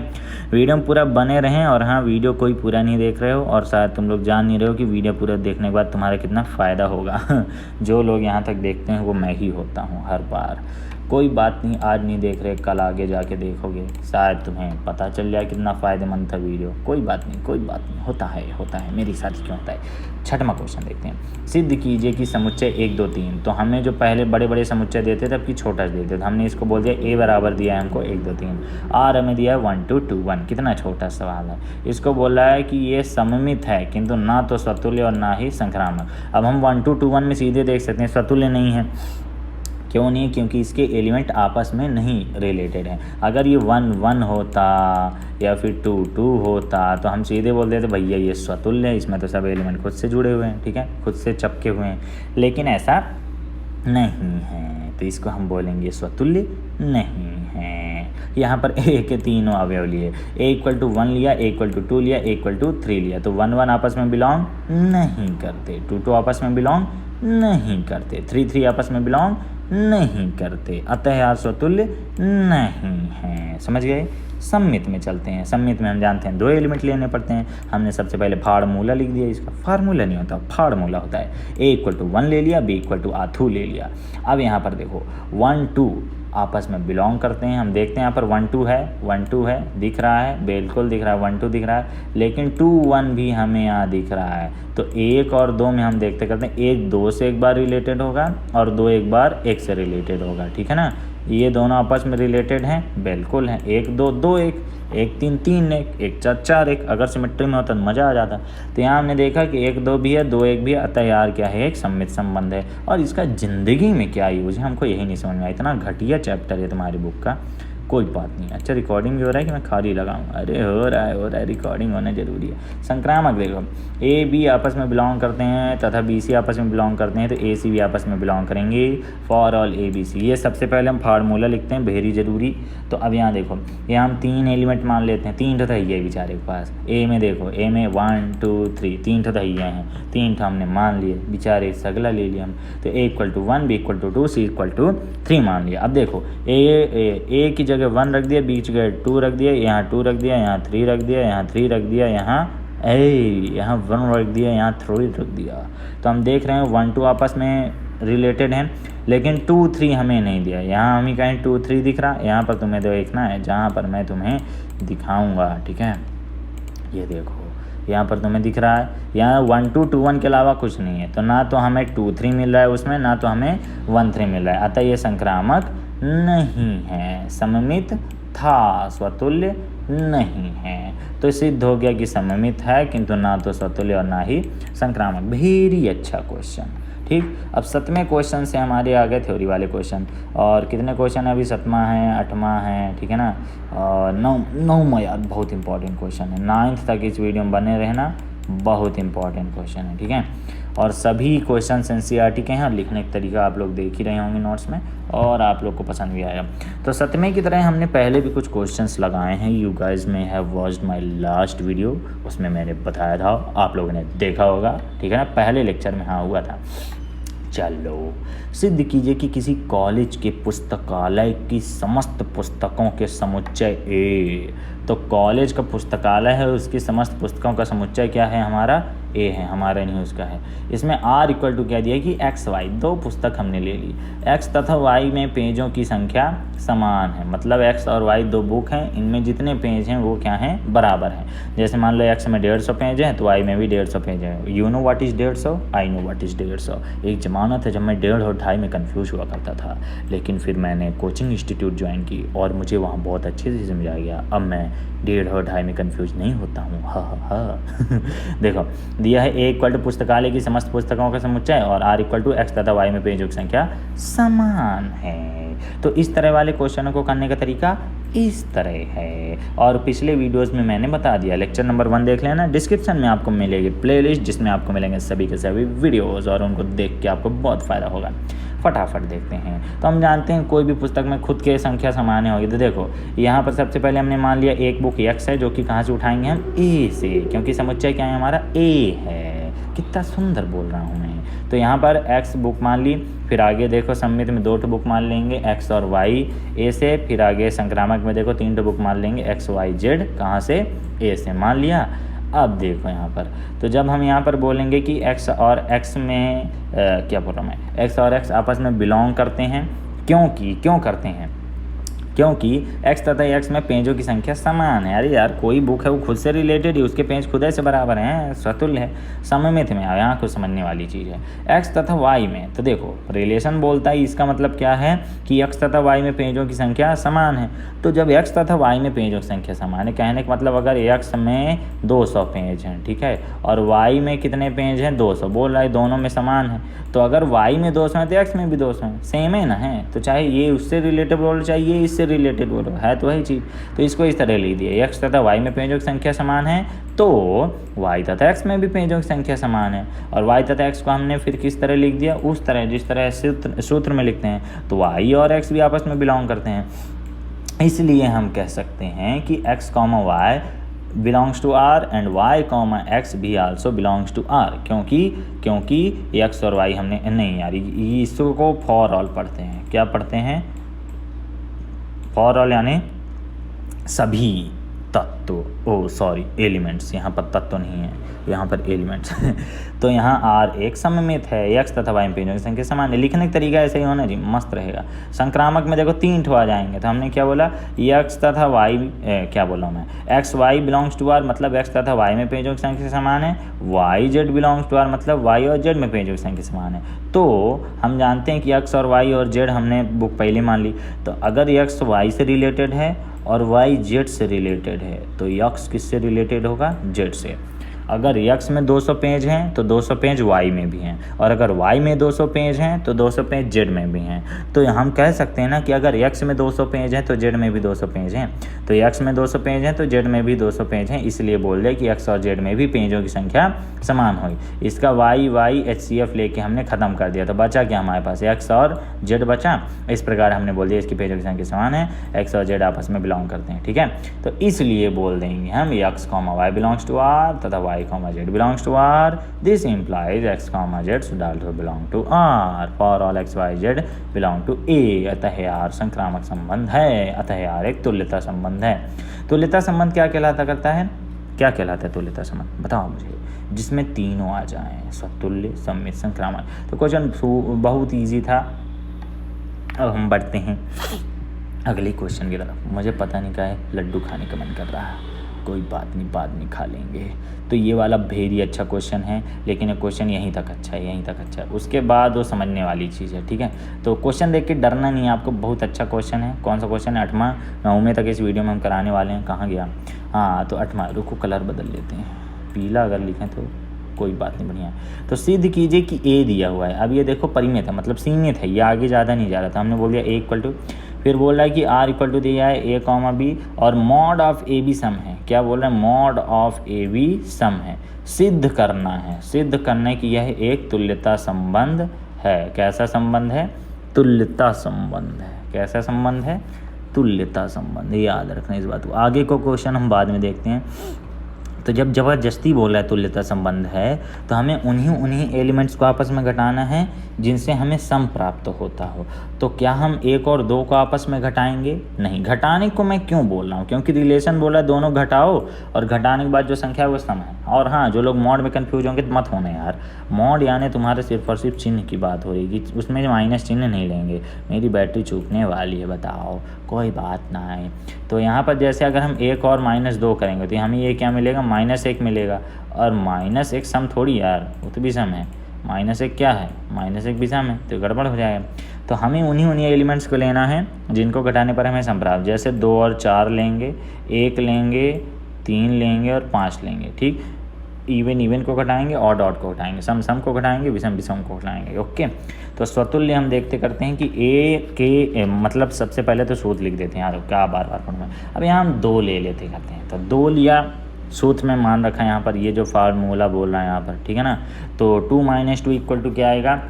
वीडियो में पूरा बने रहें। और हाँ, वीडियो कोई पूरा नहीं देख रहे हो, और शायद तुम लोग जान नहीं रहे हो कि वीडियो पूरा देखने के बाद तुम्हारा कितना फ़ायदा होगा। जो लोग यहाँ तक देखते हैं वो मैं ही होता हूँ हर बार। कोई बात नहीं, आज नहीं देख रहे, कल आगे जाके देखोगे, शायद तुम्हें पता चल जाए कितना फ़ायदेमंद था वीडियो। कोई बात नहीं, होता है, मेरे साथ क्यों होता है। 6वां क्वेश्चन देखते हैं। सिद्ध कीजिए कि समुच्चय 1 2 3, तो हमें जो पहले बड़े बड़े समुच्चय देते थे, अब की छोटा देते थे। हमने इसको बोल दिया a बराबर दिया है हमको 1 2 3, r हमें दिया है 1 2 2 1, कितना छोटा सवाल है। इसको बोल रहा है कि ये सममित है, किंतु ना तो स्वतुल्य और ना ही संक्रामक। अब हम 1 2 2 1 में सीधे देख सकते हैं स्वतुल्य नहीं है। क्यों नहीं? क्योंकि इसके एलिमेंट आपस में नहीं रिलेटेड हैं। अगर ये 1 1 होता या फिर 2 2 होता, तो हम सीधे बोल देते भैया ये स्वतुल्य है, इसमें तो सब एलिमेंट खुद से जुड़े हुए हैं, ठीक है, खुद से चपके हुए हैं। लेकिन ऐसा नहीं है, तो इसको हम बोलेंगे स्वतुल्य नहीं है। यहाँ पर ए के तीनों अवयव लिए, ए इक्वल टू 1 लिया, ए इक्वल टू 2 लिया, ए इक्वल टू 3 लिया, तो 1 1 आपस में बिलोंग नहीं करते, 2 2 आपस में बिलोंग नहीं करते, 3 3 आपस में बिलोंग नहीं करते, अतः यार स्वतुल्य नहीं है। समझ गए। सममित में चलते हैं। सममित में हम जानते हैं 2 एलिमेंट लेने पड़ते हैं। हमने सबसे पहले फार्मूला लिख दिया, इसका फार्मूला नहीं होता, फार्मूला होता है। ए इक्वल टू 1 ले लिया, बी इक्वल टू आथू ले लिया। अब यहाँ पर देखो 1 2 आपस में बिलोंग करते हैं। हम देखते हैं यहाँ पर 1 2 है, 1 2 है, दिख रहा है, बिल्कुल दिख रहा है, 1 2 दिख रहा है, लेकिन 2 1 भी हमें यहाँ दिख रहा है। तो 1 और 2 में हम देखते करते हैं 1 2 से एक बार रिलेटेड होगा और 2 एक बार 1 से रिलेटेड होगा, ठीक है ना। ये दोनों आपस में रिलेटेड हैं, बिल्कुल हैं। 1 2 2 1, 1 3 3 1, 1 4 4 1। अगर सिमेट्री में होता तो मज़ा आ जाता। तो यहाँ हमने देखा कि 1 2 भी है, 2 1 भी है, अतः यार क्या है, एक सममित संबंध है। और इसका ज़िंदगी में क्या यूज़ है हमको यही नहीं समझ में आया। इतना घटिया चैप्टर है तुम्हारी बुक का, कोई बात नहीं। अच्छा रिकॉर्डिंग भी हो रहा है कि मैं खाली लगाऊँ? अरे हो रहा है, रिकॉर्डिंग होना जरूरी है। संक्रामक देखो, ए बी आपस में बिलोंग करते हैं तथा बी सी आपस में बिलोंग करते हैं, तो ए सी भी आपस में बिलोंग करेंगे। For all A B C, ये सबसे पहले हम फार्मूला लिखते हैं, वेरी जरूरी। तो अब यहाँ देखो, यहाँ हम 3 एलिमेंट मान लेते हैं, 3 ठो ये बेचारे के पास। ए में देखो, ए में 1 2 3 3 ठो ये हैं, 3 ठो हमने मान लिए, बेचारे सगला ले लिया हम। तो a equal to 1, b equal to 2, c equal to 3 मान लिया। अब देखो ए की जगह 1 रख दिया, बी की जगह 2 रख दिया, यहाँ 2 रख दिया, यहाँ 3 रख दिया, यहाँ 3 रख दिया, यहाँ 1 रख दिया, यहाँ 3 रख दिया। तो हम देख रहे हैं 1 2 आपस में रिलेटेड हैं, लेकिन 2 3 हमें नहीं दिया। यहाँ हमें कहीं 2 3 दिख रहा, यहाँ पर तुम्हें देखना है जहाँ पर मैं तुम्हें दिखाऊंगा, ठीक है। ये देखो यहाँ पर तुम्हें दिख रहा है, यहाँ 1 2 2 1 के अलावा कुछ नहीं है। तो ना तो हमें 2 3 मिल रहा है उसमें, ना तो हमें 1 3 मिल रहा है, अतः ये संक्रामक नहीं है। सममित था, स्वतुल्य नहीं है। तो सिद्ध हो गया कि सममित है, किंतु ना तो स्वतुल्य और ना ही संक्रामक। वेरी अच्छा क्वेश्चन, ठीक। अब 7वें क्वेश्चन से हमारे आ गए थ्योरी वाले क्वेश्चन। और कितने क्वेश्चन है अभी? 7वां है, 8वां है, ठीक है ना। और 9वां यार बहुत इंपॉर्टेंट क्वेश्चन है। 9th तक इस वीडियो में बने रहना, बहुत इंपॉर्टेंट क्वेश्चन है, ठीक है। और सभी क्वेश्चन एनसीईआरटी के हैं और लिखने का तरीका आप लोग देख ही रहे होंगे नोट्स में, और आप लोग को पसंद भी आएगा। तो 7वें की तरह हमने पहले भी कुछ क्वेश्चंस लगाए हैं। यू गाइज में have watched my last video, उसमें मैंने बताया था, आप लोगों ने देखा होगा, ठीक है ना। पहले लेक्चर में हाँ हुआ था। चलो सिद्ध कीजिए कि किसी कॉलेज के पुस्तकालय की समस्त पुस्तकों के समुच्चय ए। तो कॉलेज का पुस्तकालय है, उसकी समस्त पुस्तकों का समुच्चय क्या है? हमारा ए है, हमारा नहीं उसका है। इसमें आर इक्वल टू क्या दिया कि एक्स वाई, 2 पुस्तक हमने ले ली। एक्स तथा वाई में पेजों की संख्या समान है, मतलब एक्स और वाई 2 बुक हैं, इनमें जितने पेज हैं वो क्या हैं? बराबर हैं। जैसे मान लो एक्स में 150 पेज हैं तो वाई में भी 150 पेज हैं। You know what is 150, I know what is 150। एक ज़माना था जब मैं 1.5 और 2.5 में कन्फ्यूज हुआ करता था, लेकिन फिर मैंने कोचिंग इंस्टीट्यूट ज्वाइन की और मुझे वहाँ बहुत अच्छे से समझा गया। अब मैं 1.5 और 2.5 में कन्फ्यूज नहीं होता हूँ, हा देखो दिया है ए इक्वल टू पुस्तकालय की समस्त पुस्तकों का समुच्चय और आर इक्वल टू एक्स तथा वाई में पेजों की संख्या समान है। तो इस तरह वाले क्वेश्चनों को करने का तरीका इस तरह है। और पिछले वीडियोस में मैंने बता दिया, लेक्चर नंबर 1 देख लेना, डिस्क्रिप्शन में आपको मिलेगी प्लेलिस्ट जिसमें आपको मिलेंगे सभी के सभी वीडियोज़ और उनको देख के आपको बहुत फ़ायदा होगा। फटाफट देखते हैं। तो हम जानते हैं कोई भी पुस्तक में खुद के संख्या समान होगी। तो देखो यहाँ पर सबसे पहले हमने मान लिया एक बुक एक्स है, जो कि कहाँ से उठाएंगे हम? ए से, क्योंकि समुच्चय क्या है हमारा? ए है। कितना सुंदर बोल रहा हूँ मैं। तो यहाँ पर एक्स बुक मान ली, फिर आगे देखो सम्मित में 2 बुक मान लेंगे एक्स और वाई ए से, फिर आगे संक्रामक में देखो 3 बुक मान लेंगे एक्स वाई जेड, कहाँ से? ए से मान लिया। अब देखो यहाँ पर, तो जब हम यहाँ पर बोलेंगे कि x और x में क्या बोल रहा हूँ मैं, x और x आपस में बिलोंग करते हैं, क्यों करते हैं? क्योंकि x तथा x में पेजों की संख्या समान है। अरे यार कोई बुक है वो खुद से रिलेटेड है, उसके पेज खुद से बराबर हैं, स्वतुल्य है, सममित में। यहाँ कुछ समझने वाली चीज़ है। x तथा y में तो देखो रिलेशन बोलता है, इसका मतलब क्या है कि x तथा y में पेजों की संख्या समान है। तो जब x तथा y में पेजों की संख्या समान है, कहने का मतलब अगर x में 200 पेज हैं, ठीक है, और y में कितने पेज हैं? 200, बोल रहा है दोनों में समान है। तो अगर y में 200 है तो x में भी 200 है, सेम है ना है। तो चाहे ये उससे रिलेटेड बोलो चाहे ये इससे रिलेटेड बोलो, है तो वही चीज़। तो इसको इस तरह लिख दिया, x तथा y में पेजों की संख्या समान है तो y तथा x में भी पेजों की संख्या समान है। और y तथा x को हमने फिर किस तरह लिख दिया? उस तरह जिस तरह सूत्र में लिखते हैं। तो y और x भी आपस में बिलोंग करते हैं, इसलिए हम कह सकते हैं कि x, y belongs to r and y, x भी आल्सो बिलोंग्स टू r, क्योंकि x और y हमने नहीं यार इसको फॉर ऑल पढ़ते हैं। क्या पढ़ते हैं? फॉर ऑल यानी सभी तत्व, एलिमेंट्स। यहाँ पर तत्व नहीं है, यहाँ पर एलिमेंट्स तो यहाँ R एक सममित है, x तथा y में पेजों की संख्या समान है। लिखने का तरीका ऐसे ही होना जी, मस्त रहेगा। संक्रामक में देखो 3 ठो आ जाएंगे, तो हमने क्या बोला, x तथा y, क्या बोला मैं, x y belongs to r मतलब x तथा y में पेजों की संख्या समान है, y z belongs to r मतलब y और z में पेजों की संख्या समान है। तो हम जानते हैं कि x और y और z हमने बुक पहले मान ली, तो अगर x y से रिलेटेड है और y z से रिलेटेड है तो x किससे रिलेटेड होगा? z से। अगर x में 200 पेज हैं तो 200 पेज y में भी हैं, और अगर y में 200 पेज हैं तो 200 पेज z में भी हैं। तो हम कह सकते हैं ना कि अगर x में 200 पेज हैं तो z में भी 200 पेज हैं, तो x में 200 पेज हैं तो z में भी 200 पेज हैं। इसलिए बोल दे कि x और z में भी पेजों की संख्या समान हुई। इसका y HCF लेके हमने ख़त्म कर दिया, तो बचा क्या हमारे पास? x और z बचा। इस प्रकार हमने बोल दिया इसकी पेजों की संख्या समान है, x और z आपस में बिलोंग करते हैं, ठीक है। तो इसलिए बोल देंगे हम x, y belongs to r तथा y, z belongs to r. This implies x, z should also belong to r. For all x, y, z belong to a. अतः r संक्रामक संबंध है, अतः r एक तुल्यता संबंध है। तुल्यता संबंध क्या कहलाता करता है? क्या कहलाता है तुल्यता संबंध? बताओ मुझे। जिसमें तीनों आ जाएं, स्वतुल्य, सममित, संक्रामक। तो क्वेश्चन बहुत ईजी था। अब हम बढ़ते हैं अगले क्वेश्चन की तरफ। मुझे पता नहीं क्या है, लड्डू खाने का मन कर रहा है, कोई बात नहीं, बाद में खा लेंगे। तो ये वाला वेरी अच्छा क्वेश्चन है, लेकिन ये क्वेश्चन यहीं तक अच्छा है, उसके बाद वो समझने वाली चीज़ है, ठीक है। तो क्वेश्चन देख के डरना नहीं है आपको, बहुत अच्छा क्वेश्चन है। कौन सा क्वेश्चन है? 8वां 9वें तक इस वीडियो में हम कराने वाले हैं। कहाँ गया? हाँ, तो 8वां, रुको कलर बदल लेते हैं, पीला अगर लिखें तो कोई बात नहीं, बढ़िया। तो सिद्ध कीजिए कि a दिया हुआ है। अब ये देखो परिमित है, मतलब सीमित है, ये आगे ज़्यादा नहीं जा रहा था। हमने बोल दिया a इक्वल टू, फिर बोल रहा है कि r इक्वल टू दिया है a, b और मॉड ऑफ a b सम है। क्या बोल रहा है? मॉड ऑफ a b सम है। सिद्ध करना है, सिद्ध करने की यह एक तुल्यता संबंध है। कैसा संबंध है? तुल्यता संबंध है। कैसा संबंध है? तुल्यता संबंध। याद रखना इस बात को। आगे को क्वेश्चन हम बाद में देखते हैं। तो जब ज़बरदस्ती बोल रहा है तुल्यता संबंध है, तो हमें उन्हीं एलिमेंट्स को आपस में घटाना है जिनसे हमें सम प्राप्त होता हो। तो क्या हम 1 और 2 को आपस में घटाएंगे? नहीं। घटाने को मैं क्यों बोल रहा हूँ? क्योंकि रिलेशन बोला है दोनों घटाओ, और घटाने के बाद जो संख्या है वो सम है। और हाँ, जो लोग मॉड में कन्फ्यूज होंगे तो मत होना यार, मॉड यानी तुम्हारे सिर्फ और सिर्फ चिन्ह की बात हो रही, उसमें माइनस चिन्ह नहीं लेंगे। मेरी बैटरी चूकने वाली है, बताओ, कोई बात ना है। तो यहाँ पर जैसे अगर हम 1 और -2 करेंगे तो हमें ये क्या मिलेगा? -1 मिलेगा। और -1 सम थोड़ी यार, वो तो भी सम है। -1 क्या है? -1 भी सम है, तो गड़बड़ हो जाएगा। तो हमें उन्हीं एलिमेंट्स को लेना है जिनको घटाने पर हमें सम प्राप्त। जैसे 2 और 4 लेंगे, 1 लेंगे, 3 लेंगे और 5 लेंगे, ठीक। इवन को घटाएंगे, ऑड को घटाएंगे, सम को घटाएंगे, विषम को घटाएंगे, ओके। तो स्वतुल्य हम देखते करते हैं कि a के मतलब सबसे पहले तो सूत्र लिख देते हैं यार, क्या बार पढ़ूँगा। अब यहाँ हम 2 ले लेते करते हैं। तो 2 लिया, सूत्र में मान रखा है यहाँ पर, ये जो फार्मूला बोल रहा है यहाँ पर, ठीक है ना। तो 2 - 2 इक्वल टू क्या आएगा?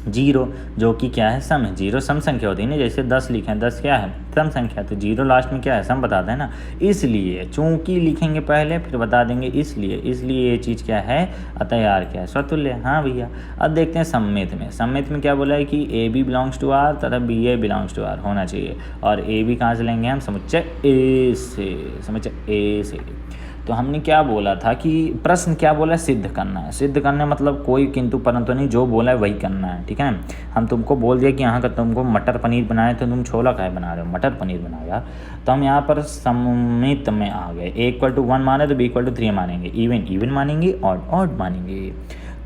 0, जो कि क्या है? सम है। 0 सम संख्या होती है ना, जैसे 10 लिखें, 10 क्या है? सम संख्या। तो 0 लास्ट में क्या है? सम बताता है ना। इसलिए चूंकि लिखेंगे पहले फिर बता देंगे, इसलिए ये चीज़ क्या है? अतः यार क्या है? स्वतुल्य। हाँ भैया। अब देखते हैं सम्मित में। सम्मित में क्या बोला है कि a b belongs to r तथा b a belongs to r होना चाहिए। और a b कहाँ से लेंगे हम? समुच्चय a से, समुच्चय a से। तो हमने क्या बोला था कि प्रश्न क्या बोला? सिद्ध करना है। सिद्ध करना मतलब कोई किंतु परंतु नहीं, जो बोला है वही करना है, ठीक है ना। हम तुमको बोल दिया कि यहाँ का तुमको मटर पनीर बनाए तो तुम छोला काहे बना रहे हो? मटर पनीर बनाओ यार। तो हम यहाँ पर सम्मित में आ गए। a इक्वल टू 1 माने तो b इक्वल टू 3 मानेंगे, इवन मानेंगे, ऑड मानेंगे।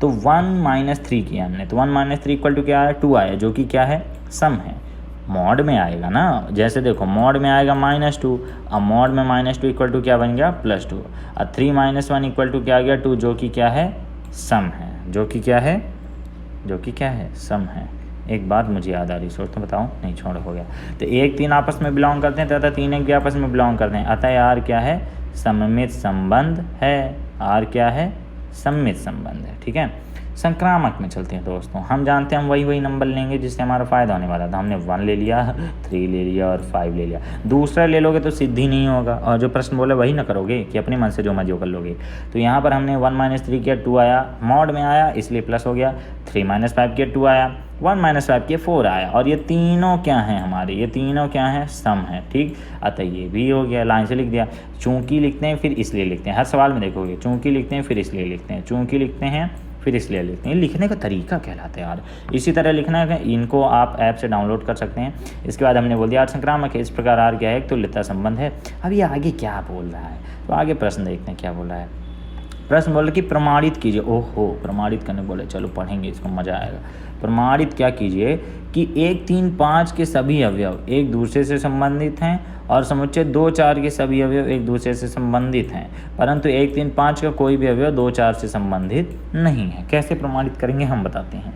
तो 1 - 3 किया हमने, तो 1 - 3 इक्वल टू क्या आया? 2 आया, जो कि क्या है? सम है। मॉड में आएगा ना, जैसे देखो मॉड में आएगा -2, अब मॉड में -2 इक्वल टू क्या बन गया? +2। और 3 - 1 इक्वल टू क्या आ गया? 2, जो कि क्या है? सम है। जो कि क्या है? सम है। एक बात मुझे याद आ रही, सोच तो बताऊँ, नहीं छोड़ हो गया। तो 1 3 आपस में बिलोंग करते हैं तथा 3 1 भी आपस में बिलोंग करते हैं। अतः यार क्या है? सममित संबंध है। आर क्या है? सममित संबंध है, ठीक है। संक्रामक में चलते हैं दोस्तों। हम जानते हैं हम वही नंबर लेंगे जिससे हमारा फ़ायदा होने वाला था। हमने 1 ले लिया, 3 ले लिया और 5 ले लिया। दूसरा ले लोगे तो सिद्ध ही नहीं होगा, और जो प्रश्न बोले वही ना करोगे कि अपने मन से जो मर्जी कर लोगे। तो यहाँ पर हमने 1 - 3 किया, 2 आया, मॉड में आया इसलिए प्लस हो गया। 3 - 5 किया, 2 आया, 1 - 5 किया, 4 आया। और ये तीनों क्या हैं हमारे, ये तीनों क्या हैं, सम है। ठीक, अतः ये भी हो गया, लाइन से लिख दिया। चूँकि लिखते हैं फिर इसलिए लिखते हैं, हर सवाल में देखोगे चूँकि लिखते हैं फिर इसलिए लिखते हैं, चूँकि लिखते हैं फिर इसलिए लिखते हैं। लिखने का तरीका कहलाता है यार। इसी तरह लिखना है, इनको आप ऐप से डाउनलोड कर सकते हैं। इसके बाद हमने बोल दिया आर संक्रामक है, इस प्रकार आर क्या है, एक तुल्यता संबंध है। अब ये आगे क्या बोल रहा है, तो आगे प्रश्न देखते हैं क्या बोल रहा है। प्रश्न बोल रहे कि प्रमाणित कीजिए। ओहो, प्रमाणित करने बोले, चलो पढ़ेंगे, इसको मज़ा आएगा। प्रमाणित क्या कीजिए कि 1, 3, 5 के सभी अवयव एक दूसरे से संबंधित हैं और समुच्चय 2, 4 के सभी अवयव एक दूसरे से संबंधित हैं, परंतु 1, 3, 5 का कोई भी अवयव 2, 4 से संबंधित नहीं है। कैसे प्रमाणित करेंगे हम बताते हैं।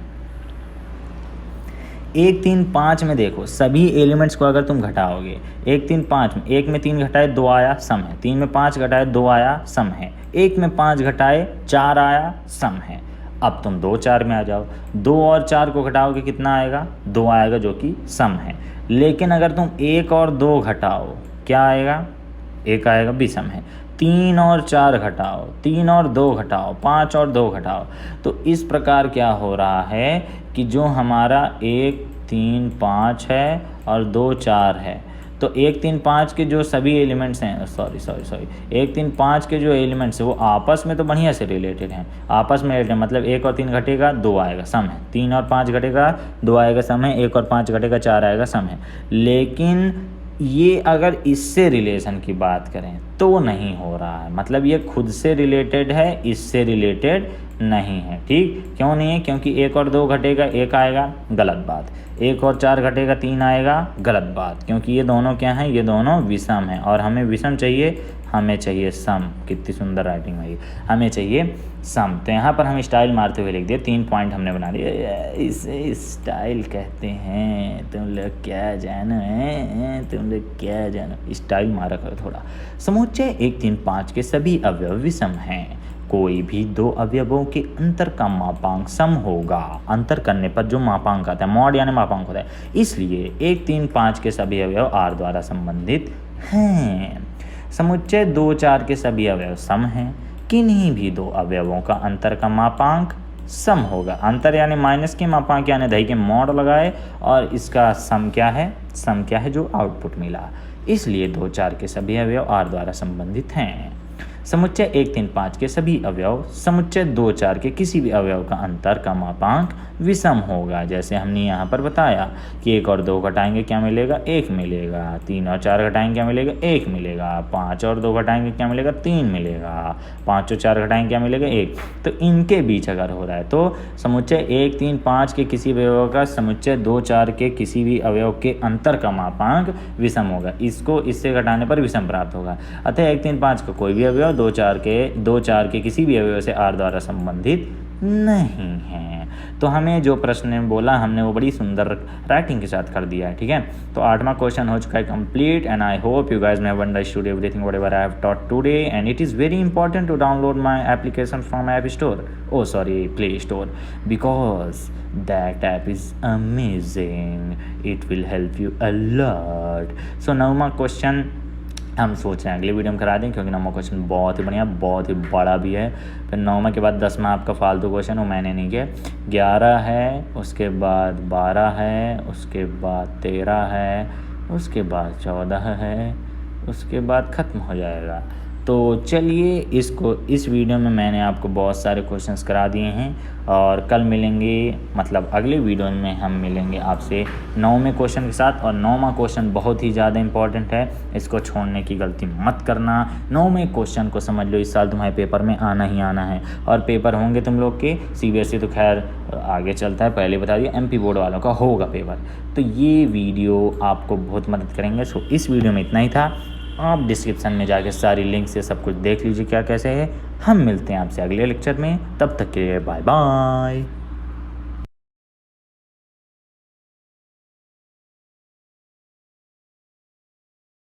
1, 3, 5 में देखो, सभी एलिमेंट्स को अगर तुम घटाओगे, 1, 3, 5 में 1 में 3 घटाए 2 आया, सम है। 3 में 5 घटाए 2 आया, सम है। 1 में 5 घटाए 4 आया, सम है। अब तुम 2, 4 में आ जाओ, 2 और 4 को घटाओगे कितना आएगा, 2 आएगा, जो कि सम है। लेकिन अगर तुम 1 और 2 घटाओ, क्या आएगा, 1 आएगा, विषम है। 3 और 4 घटाओ, 3 और 2 घटाओ, 5 और 2 घटाओ, तो इस प्रकार क्या हो रहा है कि जो हमारा 1, 3, 5 है और 2, 4 है, तो 1, 3, 5 के जो सभी एलिमेंट्स हैं, सॉरी 1, 3, 5 के जो एलिमेंट्स हैं वो आपस में तो बढ़िया से रिलेटेड हैं, आपस में रिलेटेड, मतलब 1 और 3 घटेगा 2 आएगा, सम है। 3 और 5 घटेगा 2 आएगा, सम है। 1 और 5 घटेगा 4 आएगा, सम है। लेकिन ये अगर इससे रिलेशन की बात करें तो नहीं हो रहा है, मतलब ये खुद से रिलेटेड है, इससे रिलेटेड नहीं है। ठीक, क्यों नहीं है, क्योंकि 1 और 2 घटेगा 1 आएगा, गलत बात। 1 और 4 घटेगा 3 आएगा, गलत बात, क्योंकि ये दोनों क्या हैं, ये दोनों विषम हैं और हमें विषम चाहिए, हमें चाहिए सम। कितनी सुंदर राइटिंग है, हमें चाहिए सम। तो यहाँ पर हम स्टाइल मारते हुए लिख दिए, 3 पॉइंट हमने बना दिए। इसे स्टाइल कहते हैं, तुम लोग क्या जानो है, तुम लोग क्या जानो, स्टाइल मारा करो थोड़ा। समुच्चय 1, 3, 5 के सभी अवयव विषम हैं। कोई भी 2 अवयवों के अंतर का मापांक सम होगा। अंतर करने पर जो मापांक आता है, मॉड यानी मापांक होता है, इसलिए 1, 3, 5 के सभी अवयव आर द्वारा संबंधित हैं। समुच्चय 2, 4 के सभी अवयव सम हैं। किन्हीं भी 2 अवयवों का अंतर का मापांक सम होगा। अंतर यानी माइनस के मापांक यानी दही के मॉड लगाए और इसका सम क्या है, सम क्या है, जो आउटपुट मिला। इसलिए 2, 4 के सभी अवयव आर द्वारा संबंधित हैं। समुच्चय 1, 3, 5 के सभी अवयव समुच्चय 2, 4 के किसी भी अवयव का अंतर का मापांक विषम होगा। जैसे हमने यहाँ पर बताया कि 1 और 2 घटाएंगे क्या मिलेगा, 1 मिलेगा। 3 और 4 घटाएंगे क्या मिलेगा, 1 मिलेगा। 5 और 2 घटाएंगे क्या मिलेगा, 3 मिलेगा। 5 और 4 घटाएंगे क्या मिलेगा, 1। तो इनके बीच अगर हो रहा है तो समुच्चय 1, 3, 5 के किसी अवयव का समुच्चय 2, 4 के किसी भी अवयव के अंतर का मापांक विषम होगा। इसको इससे घटाने पर विषम प्राप्त होगा। अतः 1, 3, 5 का कोई भी अवयव 2, 4 के किसी भी अवयव से आर द्वारा संबंधित नहीं है। तो हमें जो प्रश्न ने बोला हमने वो बड़ी सुंदर राइटिंग के साथ कर दिया है। ठीक है, तो 8वां क्वेश्चन हो चुका है complete and I hope you guys may have understood everything whatever I have taught today and it is very important to download my application from App Store, Play Store, because that app is amazing, it will help you a lot. So 9वां question हम सोच रहे हैं अगले video में करा दें, क्योंकि 9वां क्वेश्चन बहुत ही बढ़िया, बहुत ही बड़ा भी है। फिर 9वां के बाद 10वां आपका फालतू क्वेश्चन वो मैंने नहीं किया। 11 है, उसके बाद 12 है, उसके बाद 13 है, उसके बाद 14 है, उसके बाद ख़त्म हो जाएगा। तो चलिए इस वीडियो में मैंने आपको बहुत सारे क्वेश्चंस करा दिए हैं और कल मिलेंगे, मतलब अगले वीडियो में हम मिलेंगे आपसे 9वें क्वेश्चन के साथ। और 9वां क्वेश्चन बहुत ही ज़्यादा इंपॉर्टेंट है, इसको छोड़ने की गलती मत करना। 9वें क्वेश्चन को समझ लो, इस साल तुम्हारे पेपर में आना ही आना है। और पेपर होंगे तुम लोग के CBSE तो खैर आगे चलता है, पहले बता दिया, MP बोर्ड वालों का होगा पेपर। तो ये वीडियो आपको बहुत मदद करेंगे। सो इस वीडियो में इतना ही था। आप डिस्क्रिप्शन में जाके सारी लिंक से सब कुछ देख लीजिए क्या कैसे है। हम मिलते हैं आपसे अगले लेक्चर में, तब तक के लिए बाय बाय।